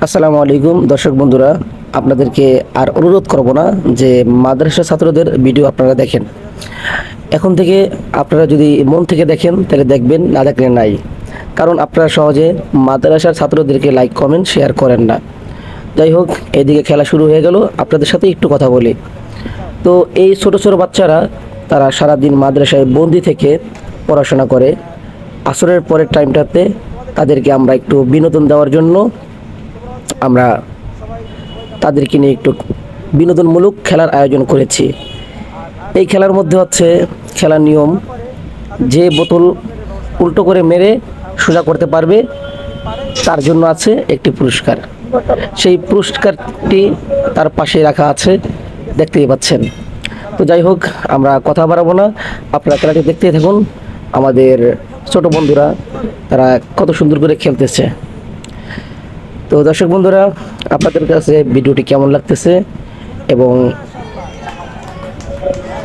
আসসালামু আলাইকুম দর্শক বন্ধুরা, আপনাদেরকে আর অনুরোধ করব না যে মাদ্রাসা ছাত্রদের ভিডিও আপনারা দেখেন। এখন থেকে আপনারা যদি মন থেকে দেখেন তাহলে দেখবেন, না দেখলে নাই। কারণ আপনারা সহজে মাদ্রাসার ছাত্রদেরকে লাইক কমেন্ট শেয়ার করেন না। যাই হোক, এদিকে খেলা শুরু হয়ে গেল, আপনাদের সাথে একটু কথা বলি। তো এই ছোট ছোট বাচ্চারা তারা সারাদিন মাদ্রাসায় বন্দি থেকে পড়াশোনা করে। আসরের পরের টাইমটাতে তাদেরকে আমরা একটু বিনোদন দেওয়ার জন্য আমরা তাদেরকে নিয়ে একটু বিনোদনমূলক খেলার আয়োজন করেছি। এই খেলার মধ্যে হচ্ছে খেলার নিয়ম, যে বোতল উল্টো করে মেরে সোজা করতে পারবে তার জন্য আছে একটি পুরস্কার। সেই পুরস্কারটি তার পাশে রাখা আছে, দেখতেই পাচ্ছেন। তো যাই হোক, আমরা কথা বাড়াবো না, আপনারা খেলাটি দেখতেই থাকুন। আমাদের ছোট বন্ধুরা তারা কত সুন্দর করে খেলতেছে। তো দর্শক বন্ধুরা, আপনাদের কাছে ভিডিওটি কেমন লাগতেছে এবং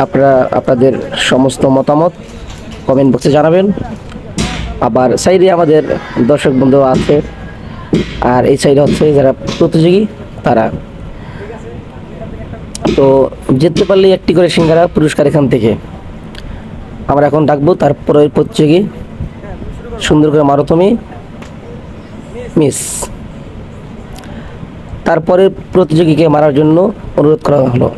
আপনারা আপনাদের সমস্ত মতামত কমেন্ট বক্সে জানাবেন। আবার সাইডে আমাদের দর্শক বন্ধু আছে, আর এই সাইডে হচ্ছে যারা প্রতিযোগী তারা। তো জিততে পারলে একটি করে সিঙ্গারা পুরস্কার এখান থেকে আমরা এখন ডাকবো। তারপরে প্রতিযোগী সুন্দর করে মারো তুমি, মিস। তারপরে প্রতিযোগীকে মারার জন্য অনুরোধ করা হলো,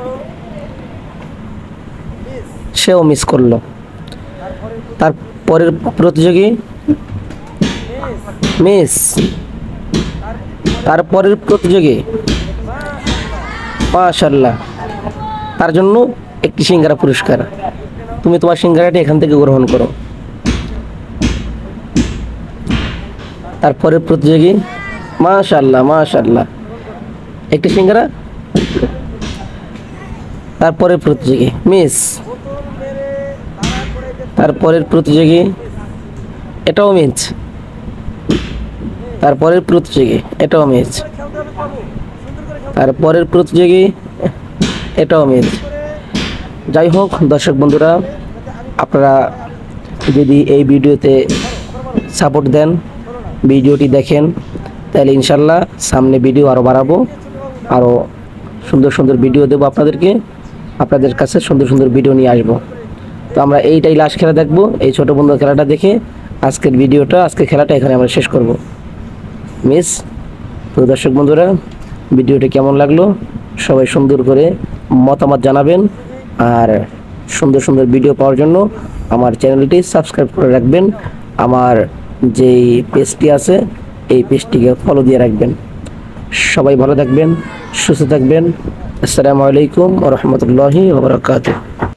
সেও মিস করলো। তারপরের প্রতিযোগী মিস। তারপরের প্রতিযোগী মাশাআল্লাহ, তার জন্য একটি সিঙ্গারা পুরস্কার। তুমি তোমার সিঙ্গারাটি এখান থেকে গ্রহণ করো। তারপরের প্রতিযোগী মাশাআল্লাহ মাশাআল্লাহ, একটি সিঙ্গারা। তারপরের প্রতিযোগী মিস। তারপরের প্রতিযোগী এটাও মিস। তারপরের প্রতিযোগী এটাও মিস। তারপরের প্রতিযোগী এটাও মিস। যাই হোক দর্শক বন্ধুরা, আপনারা যদি এই ভিডিওতে সাপোর্ট দেন, ভিডিওটি দেখেন, তাহলে ইনশাল্লাহ সামনে ভিডিও আরও বাড়াবো, আরও সুন্দর সুন্দর ভিডিও দেবো আপনাদেরকে, আপনাদের কাছে সুন্দর সুন্দর ভিডিও নিয়ে আসবো। তো আমরা এইটাই লাস্ট খেলা দেখবো। এই ছোটো বন্ধুর খেলাটা দেখে আজকের খেলাটা এখানে আমরা শেষ করব। মিস। তো দর্শক বন্ধুরা, ভিডিওটি কেমন লাগলো সবাই সুন্দর করে মতামত জানাবেন, আর সুন্দর সুন্দর ভিডিও পাওয়ার জন্য আমার চ্যানেলটি সাবস্ক্রাইব করে রাখবেন। আমার যেই পেজটি আছে এই পেজটিকে ফলো দিয়ে রাখবেন। সবাই ভালো থাকবেন, সুস্থ থাকবেন। আসসালামু আলাইকুম ওয়া রাহমাতুল্লাহি ওয়া বারাকাতুহু।